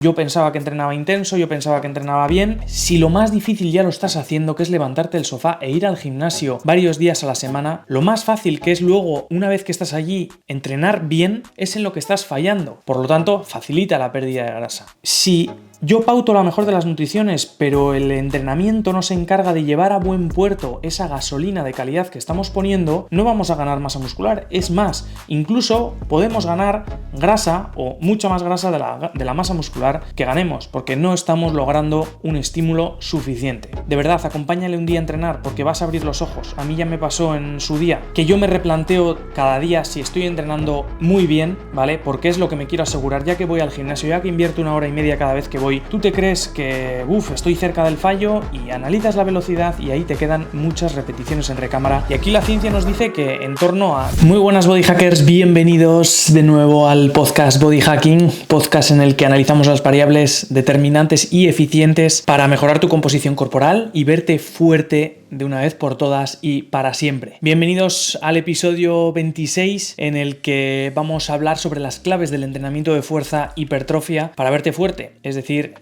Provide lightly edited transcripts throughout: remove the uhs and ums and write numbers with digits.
Yo pensaba que entrenaba intenso, yo pensaba que entrenaba bien. Si lo más difícil ya lo estás haciendo, que es levantarte del sofá e ir al gimnasio varios días a la semana, lo más fácil que es luego, una vez que estás allí, entrenar bien, es en lo que estás fallando. Por lo tanto, facilita la pérdida de grasa. Si yo pauto la mejor de las nutriciones, pero el entrenamiento no se encarga de llevar a buen puerto esa gasolina de calidad que estamos poniendo, no vamos a ganar masa muscular. Es más, incluso podemos ganar grasa o mucha más grasa de la masa muscular que ganemos, porque no estamos logrando un estímulo suficiente. De verdad, acompáñale un día a entrenar, porque vas a abrir los ojos. A mí ya me pasó en su día, que yo me replanteo cada día si estoy entrenando muy bien, ¿vale? Porque es lo que me quiero asegurar, ya que voy al gimnasio, ya que invierto 1 hora y media cada vez que voy. Tú te crees que, estoy cerca del fallo y analizas la velocidad y ahí te quedan muchas repeticiones en recámara. Y aquí la ciencia nos dice que en torno a... Muy buenas body hackers, bienvenidos de nuevo al podcast Body Hacking, podcast en el que analizamos las variables determinantes y eficientes para mejorar tu composición corporal y verte fuerte de una vez por todas y para siempre. Bienvenidos al episodio 26 en el que vamos a hablar sobre las claves del entrenamiento de fuerza hipertrofia para verte fuerte, es decir,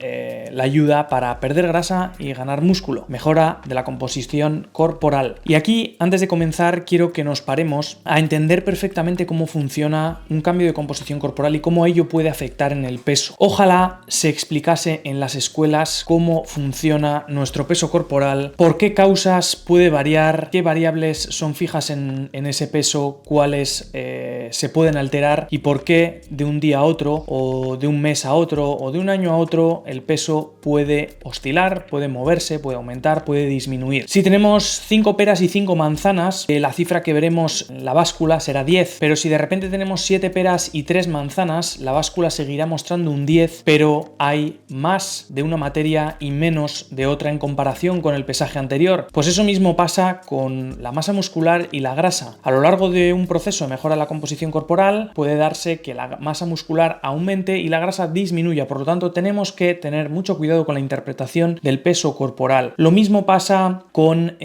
la ayuda para perder grasa y ganar músculo, mejora de la composición corporal. Y aquí, antes de comenzar, quiero que nos paremos a entender perfectamente cómo funciona un cambio de composición corporal y cómo ello puede afectar en el peso. Ojalá se explicase en las escuelas cómo funciona nuestro peso corporal, por qué causas puede variar, qué variables son fijas en ese peso, cuáles se pueden alterar y por qué de un día a otro o de un mes a otro o de un año a otro el peso puede oscilar, puede moverse, puede aumentar, puede disminuir. Si tenemos 5 peras y 5 manzanas, la cifra que veremos en la báscula será 10, pero si de repente tenemos 7 peras y 3 manzanas, la báscula seguirá mostrando un 10, pero hay más de una materia y menos de otra en comparación con el pesaje anterior. Pues eso mismo pasa con la masa muscular y la grasa. A lo largo de un proceso de mejora de la composición corporal puede darse que la masa muscular aumente y la grasa disminuya, por lo tanto tenemos que tener mucho cuidado con la interpretación del peso corporal. Lo mismo pasa con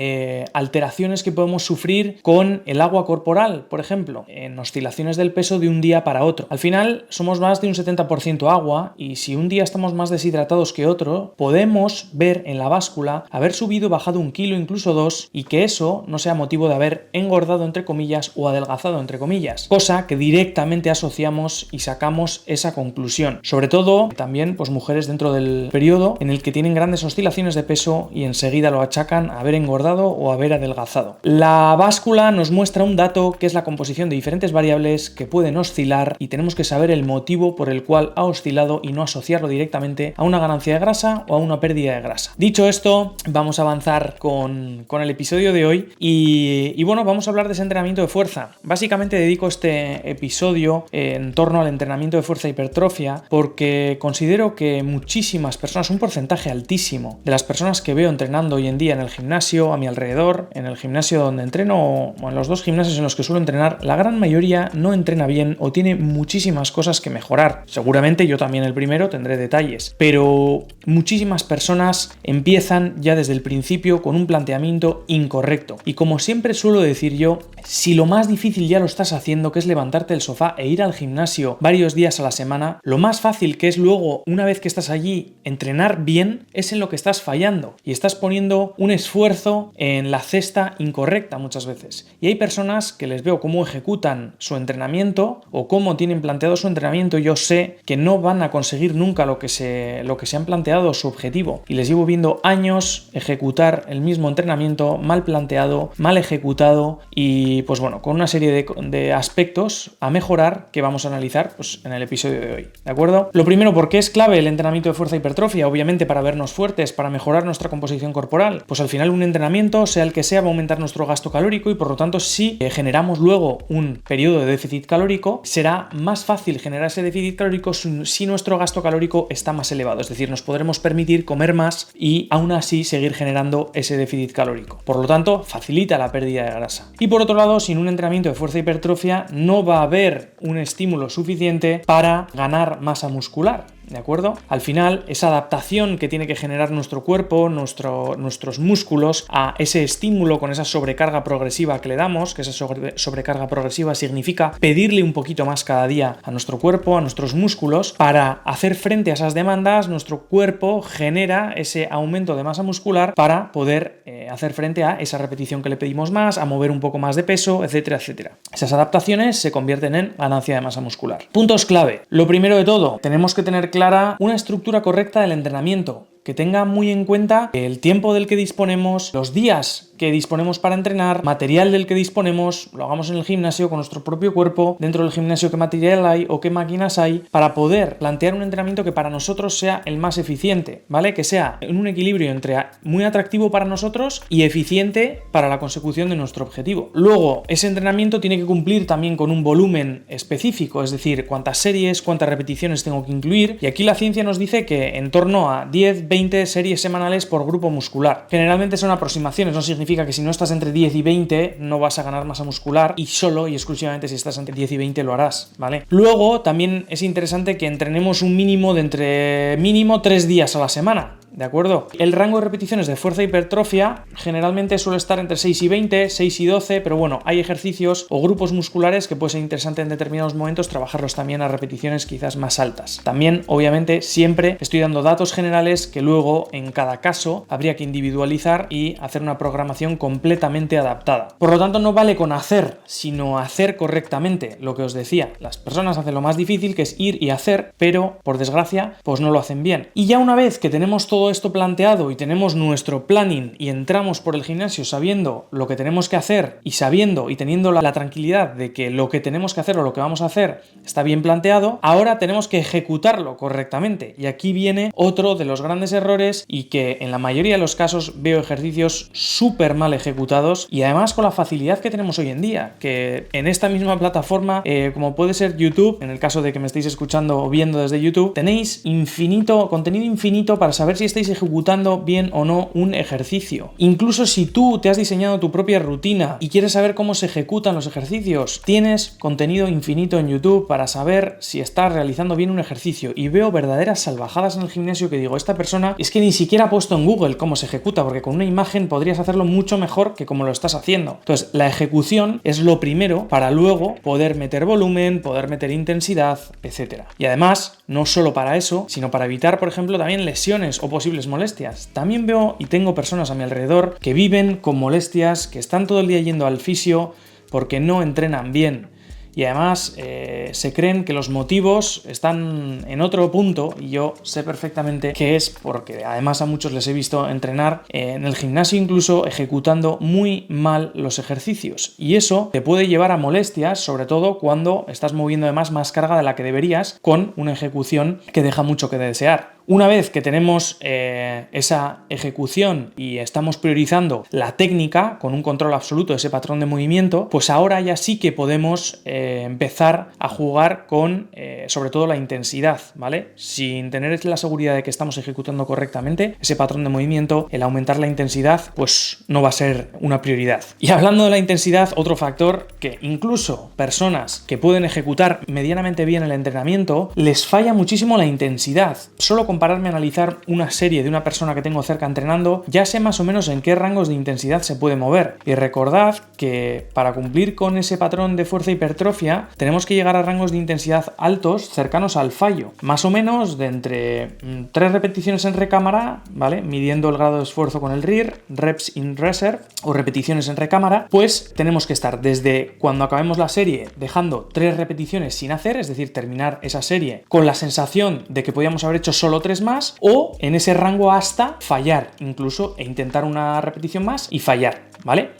alteraciones que podemos sufrir con el agua corporal, por ejemplo, en oscilaciones del peso de un día para otro. Al final somos más de un 70% agua y si un día estamos más deshidratados que otro, podemos ver en la báscula haber subido o bajado 1 kilo, incluso 2, y que eso no sea motivo de haber engordado entre comillas o adelgazado entre comillas, cosa que directamente asociamos y sacamos esa conclusión. Sobre todo también pues mujeres dentro del periodo en el que tienen grandes oscilaciones de peso y enseguida lo achacan a haber engordado o haber adelgazado. La báscula nos muestra un dato que es la composición de diferentes variables que pueden oscilar y tenemos que saber el motivo por el cual ha oscilado y no asociarlo directamente a una ganancia de grasa o a una pérdida de grasa. Dicho esto, vamos a avanzar con el episodio de hoy y bueno, vamos a hablar de ese entrenamiento de fuerza. Básicamente dedico este episodio en torno al entrenamiento de fuerza hipertrofia porque considero que muchísimas personas, un porcentaje altísimo de las personas que veo entrenando hoy en día en el gimnasio a mi alrededor, en el gimnasio donde entreno o en los 2 gimnasios en los que suelo entrenar, la gran mayoría no entrena bien o tiene muchísimas cosas que mejorar. Seguramente yo también el primero tendré detalles, pero muchísimas personas empiezan ya desde el principio con un planteamiento incorrecto. Y como siempre suelo decir yo, si lo más difícil ya lo estás haciendo, que es levantarte del sofá e ir al gimnasio varios días a la semana, lo más fácil que es luego, una vez que estás allí, entrenar bien, es en lo que estás fallando y estás poniendo un esfuerzo en la cesta incorrecta muchas veces. Y hay personas que les veo cómo ejecutan su entrenamiento o cómo tienen planteado su entrenamiento y yo sé que no van a conseguir nunca lo que se han planteado, su objetivo. Y les llevo viendo años ejecutar el mismo entrenamiento mal planteado, mal ejecutado y pues bueno, con una serie de aspectos a mejorar que vamos a analizar pues en el episodio de hoy, ¿de acuerdo? Lo primero, ¿por qué es clave el entrenamiento de fuerza hipertrofia? Obviamente para vernos fuertes, para mejorar nuestra composición corporal. Pues al final un entrenamiento, sea el que sea, va a aumentar nuestro gasto calórico y por lo tanto si generamos luego un periodo de déficit calórico, será más fácil generar ese déficit calórico si nuestro gasto calórico está más elevado, es decir, nos podremos permitir comer más y aún así seguir generando ese déficit calórico. Por lo tanto, facilita la pérdida de grasa. Y por otro lado, sin un entrenamiento de fuerza hipertrofia no va a haber un estímulo suficiente para ganar masa muscular. ¿de acuerdo? Al final, esa adaptación que tiene que generar nuestro cuerpo, nuestros músculos a ese estímulo con esa sobrecarga progresiva que le damos, que esa sobrecarga progresiva significa pedirle un poquito más cada día a nuestro cuerpo, a nuestros músculos, para hacer frente a esas demandas, nuestro cuerpo genera ese aumento de masa muscular para poder hacer frente a esa repetición que le pedimos más, a mover un poco más de peso, etcétera, etcétera. Esas adaptaciones se convierten en ganancia de masa muscular. Puntos clave. Lo primero de todo, tenemos que tener clara una estructura correcta del entrenamiento, que tenga muy en cuenta el tiempo del que disponemos, los días que disponemos para entrenar, material del que disponemos, lo hagamos en el gimnasio con nuestro propio cuerpo, dentro del gimnasio qué material hay o qué máquinas hay, para poder plantear un entrenamiento que para nosotros sea el más eficiente, ¿vale? Que sea en un equilibrio entre muy atractivo para nosotros y eficiente para la consecución de nuestro objetivo. Luego, ese entrenamiento tiene que cumplir también con un volumen específico, es decir, cuántas series, cuántas repeticiones tengo que incluir, y aquí la ciencia nos dice que en torno a 10-20 series semanales por grupo muscular. Generalmente son aproximaciones, no significa que si no estás entre 10 y 20 no vas a ganar masa muscular, y solo y exclusivamente si estás entre 10 y 20 lo harás, ¿vale? Luego también es interesante que entrenemos un mínimo de entre 3 días a la semana, ¿de acuerdo? El rango de repeticiones de fuerza e hipertrofia generalmente suele estar entre 6 y 20, 6 y 12, pero bueno, hay ejercicios o grupos musculares que puede ser interesante en determinados momentos trabajarlos también a repeticiones quizás más altas. También, obviamente, siempre estoy dando datos generales que luego en cada caso habría que individualizar y hacer una programación completamente adaptada. Por lo tanto, no vale con hacer, sino hacer correctamente. Lo que os decía, las personas hacen lo más difícil, que es ir y hacer, pero por desgracia, pues no lo hacen bien. Y ya una vez que tenemos todo esto planteado y tenemos nuestro planning y entramos por el gimnasio sabiendo lo que tenemos que hacer y sabiendo y teniendo la tranquilidad de que lo que tenemos que hacer o lo que vamos a hacer está bien planteado, ahora tenemos que ejecutarlo correctamente. Y aquí viene otro de los grandes errores, y que en la mayoría de los casos veo ejercicios súper mal ejecutados, y además con la facilidad que tenemos hoy en día, que en esta misma plataforma, como puede ser YouTube, en el caso de que me estéis escuchando o viendo desde YouTube, tenéis contenido infinito para saber si estáis ejecutando bien o no un ejercicio. Incluso si tú te has diseñado tu propia rutina y quieres saber cómo se ejecutan los ejercicios, tienes contenido infinito en YouTube para saber si estás realizando bien un ejercicio. Y veo verdaderas salvajadas en el gimnasio que digo, esta persona es que ni siquiera ha puesto en Google cómo se ejecuta, porque con una imagen podrías hacerlo mucho mejor que como lo estás haciendo. Entonces, la ejecución es lo primero para luego poder meter volumen, poder meter intensidad, etc. Y además, no solo para eso, sino para evitar, por ejemplo, también lesiones o posibles molestias. También veo y tengo personas a mi alrededor que viven con molestias, que están todo el día yendo al fisio porque no entrenan bien. Y además se creen que los motivos están en otro punto, y yo sé perfectamente que es porque además a muchos les he visto entrenar en el gimnasio, incluso ejecutando muy mal los ejercicios, y eso te puede llevar a molestias, sobre todo cuando estás moviendo además más carga de la que deberías, con una ejecución que deja mucho que desear. Una vez que tenemos esa ejecución y estamos priorizando la técnica con un control absoluto de ese patrón de movimiento, pues ahora ya sí que podemos empezar a jugar con sobre todo la intensidad, ¿vale? Sin tener la seguridad de que estamos ejecutando correctamente ese patrón de movimiento, el aumentar la intensidad pues no va a ser una prioridad. Y hablando de la intensidad, otro factor que incluso personas que pueden ejecutar medianamente bien el entrenamiento, les falla muchísimo la intensidad. Solo compararme a analizar una serie de una persona que tengo cerca entrenando, ya sé más o menos en qué rangos de intensidad se puede mover. Y recordad que para cumplir con ese patrón de fuerza e hipertrofia tenemos que llegar a rangos de intensidad altos cercanos al fallo, más o menos de entre 3 repeticiones en recámara, ¿vale? Midiendo el grado de esfuerzo con el RIR, reps in reserve, o repeticiones en recámara, pues tenemos que estar desde cuando acabemos la serie dejando 3 repeticiones sin hacer, es decir, terminar esa serie con la sensación de que podíamos haber hecho solo 3 más, o en ese rango hasta fallar incluso e intentar una repetición más y fallar, ¿vale?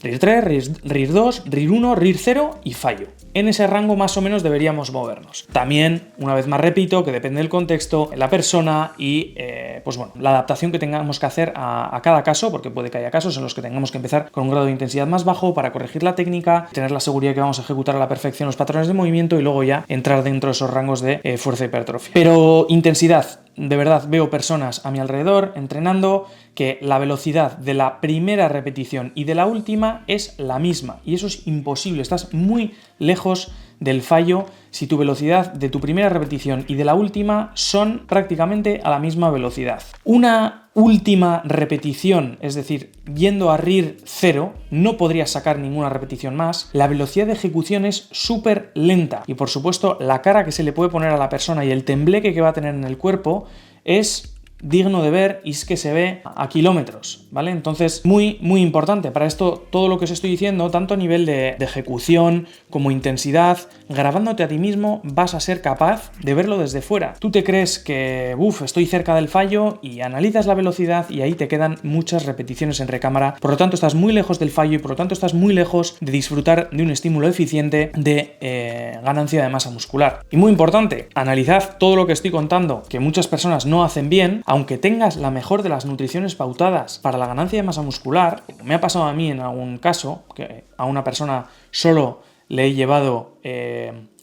RIR 3, RIR 2, RIR 1, RIR 0 y fallo. En ese rango más o menos deberíamos movernos. También, una vez más repito, que depende del contexto, la persona y pues bueno, la adaptación que tengamos que hacer a cada caso, porque puede que haya casos en los que tengamos que empezar con un grado de intensidad más bajo para corregir la técnica, tener la seguridad que vamos a ejecutar a la perfección los patrones de movimiento y luego ya entrar dentro de esos rangos de fuerza e hipertrofia. Pero intensidad, de verdad veo personas a mi alrededor entrenando que la velocidad de la primera repetición y de la última es la misma, y eso es imposible, estás muy lejos del fallo si tu velocidad de tu primera repetición y de la última son prácticamente a la misma velocidad. Una última repetición, es decir, yendo a RIR 0, no podrías sacar ninguna repetición más. La velocidad de ejecución es súper lenta y, por supuesto, la cara que se le puede poner a la persona y el tembleque que va a tener en el cuerpo es digno de ver y es que se ve a kilómetros, ¿vale? Entonces, muy importante. Para esto, todo lo que os estoy diciendo, tanto a nivel de ejecución como intensidad, grabándote a ti mismo, vas a ser capaz de verlo desde fuera. Tú te crees que, estoy cerca del fallo y analizas la velocidad y ahí te quedan muchas repeticiones en recámara. Por lo tanto, estás muy lejos del fallo y por lo tanto estás muy lejos de disfrutar de un estímulo eficiente de ganancia de masa muscular. Y muy importante, analizad todo lo que estoy contando, que muchas personas no hacen bien. Aunque tengas la mejor de las nutriciones pautadas para la ganancia de masa muscular, como me ha pasado a mí en algún caso, que a una persona solo le he llevado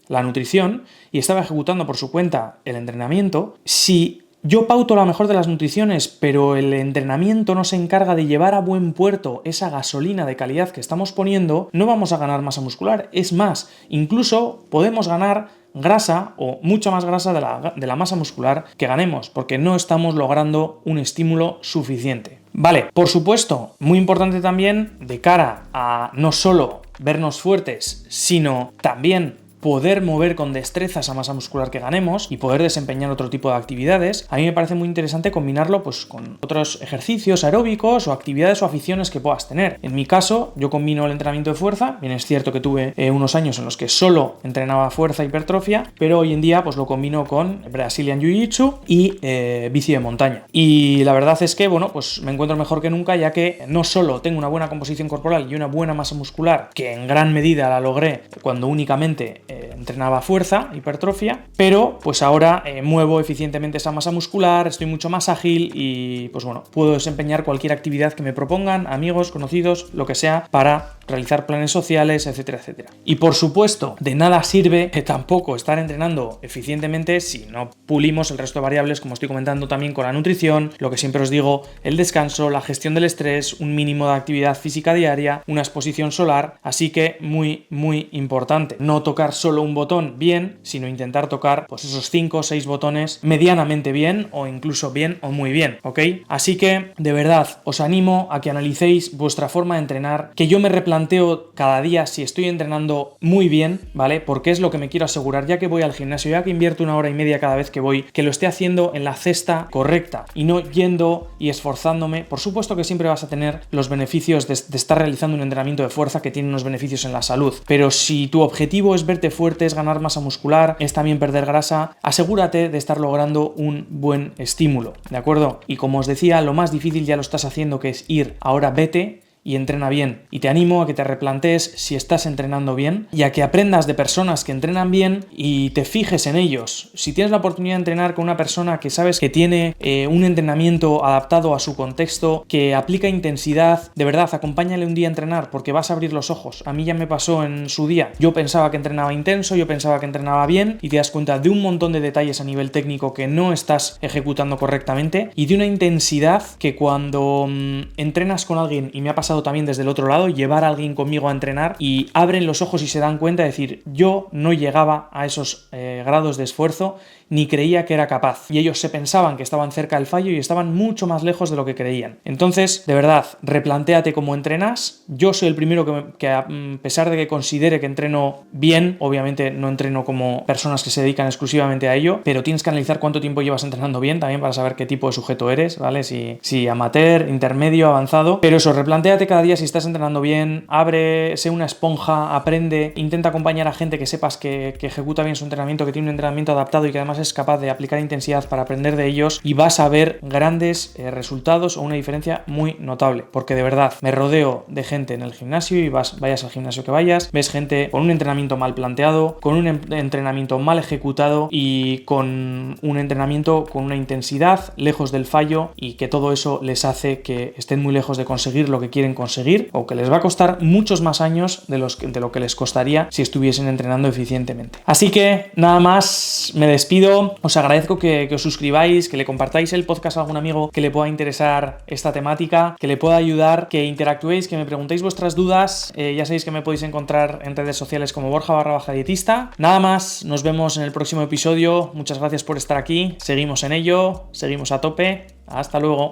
la nutrición y estaba ejecutando por su cuenta el entrenamiento, si yo pauto la mejor de las nutriciones, pero el entrenamiento no se encarga de llevar a buen puerto esa gasolina de calidad que estamos poniendo, no vamos a ganar masa muscular. Es más, incluso podemos ganar grasa o mucha más grasa de la masa muscular que ganemos, porque no estamos logrando un estímulo suficiente. Vale, por supuesto, muy importante también de cara a no solo vernos fuertes, sino también poder mover con destreza esa masa muscular que ganemos y poder desempeñar otro tipo de actividades. A mí me parece muy interesante combinarlo pues con otros ejercicios aeróbicos o actividades o aficiones que puedas tener. En mi caso, yo combino el entrenamiento de fuerza. Bien, es cierto que tuve unos años en los que solo entrenaba fuerza e hipertrofia, pero hoy en día pues lo combino con Brazilian Jiu-Jitsu y bici de montaña. Y la verdad es que, pues me encuentro mejor que nunca, ya que no solo tengo una buena composición corporal y una buena masa muscular, que en gran medida la logré cuando únicamente entrenaba fuerza, hipertrofia, pero pues ahora muevo eficientemente esa masa muscular, estoy mucho más ágil y puedo desempeñar cualquier actividad que me propongan, amigos, conocidos, lo que sea, para realizar planes sociales, etcétera, etcétera. Y por supuesto, de nada sirve tampoco estar entrenando eficientemente si no pulimos el resto de variables, como estoy comentando también con la nutrición, lo que siempre os digo, el descanso, la gestión del estrés, un mínimo de actividad física diaria, una exposición solar, así que muy importante. No tocar solo un botón bien, sino intentar tocar pues esos 5 o 6 botones medianamente bien o incluso bien o muy bien, ¿ok? Así que, de verdad, os animo a que analicéis vuestra forma de entrenar, que yo me replanteo cada día si estoy entrenando muy bien, ¿vale? Porque es lo que me quiero asegurar, ya que voy al gimnasio, ya que invierto 1 hora y media cada vez que voy, que lo esté haciendo en la cesta correcta y no yendo y esforzándome. Por supuesto que siempre vas a tener los beneficios de estar realizando un entrenamiento de fuerza que tiene unos beneficios en la salud, pero si tu objetivo es verte fuerte, es ganar masa muscular, es también perder grasa, asegúrate de estar logrando un buen estímulo, ¿de acuerdo? Y como os decía, lo más difícil ya lo estás haciendo, que es ir, ahora vete y entrena bien. Y te animo a que te replantees si estás entrenando bien y a que aprendas de personas que entrenan bien y te fijes en ellos. Si tienes la oportunidad de entrenar con una persona que sabes que tiene un entrenamiento adaptado a su contexto, que aplica intensidad, de verdad, acompáñale un día a entrenar porque vas a abrir los ojos. A mí ya me pasó en su día. Yo pensaba que entrenaba intenso, yo pensaba que entrenaba bien y te das cuenta de un montón de detalles a nivel técnico que no estás ejecutando correctamente y de una intensidad que cuando entrenas con alguien, y me ha pasado también desde el otro lado, llevar a alguien conmigo a entrenar y abren los ojos y se dan cuenta de decir, yo no llegaba a esos grados de esfuerzo ni creía que era capaz, y ellos se pensaban que estaban cerca del fallo y estaban mucho más lejos de lo que creían. Entonces, de verdad, replantéate cómo entrenas. Yo soy el primero que a pesar de que considere que entreno bien, obviamente no entreno como personas que se dedican exclusivamente a ello, pero tienes que analizar cuánto tiempo llevas entrenando bien también para saber qué tipo de sujeto eres, ¿vale? Si amateur, intermedio, avanzado, pero eso, replantéate cada día si estás entrenando bien, sé una esponja, aprende, intenta acompañar a gente que sepas que ejecuta bien su entrenamiento, que tiene un entrenamiento adaptado y que además es capaz de aplicar intensidad para aprender de ellos, y vas a ver grandes resultados o una diferencia muy notable, porque de verdad me rodeo de gente en el gimnasio y vayas al gimnasio que vayas, ves gente con un entrenamiento mal planteado, con un entrenamiento mal ejecutado y con un entrenamiento con una intensidad lejos del fallo, y que todo eso les hace que estén muy lejos de conseguir lo que quieren quieren conseguir o que les va a costar muchos más años de lo que les costaría si estuviesen entrenando eficientemente. Así que nada más, me despido. Os agradezco que os suscribáis, que le compartáis el podcast a algún amigo que le pueda interesar esta temática, que le pueda ayudar, que interactuéis, que me preguntéis vuestras dudas. Ya sabéis que me podéis encontrar en redes sociales como Borja_dietista. Nada más, nos vemos en el próximo episodio. Muchas gracias por estar aquí. Seguimos en ello, seguimos a tope. Hasta luego.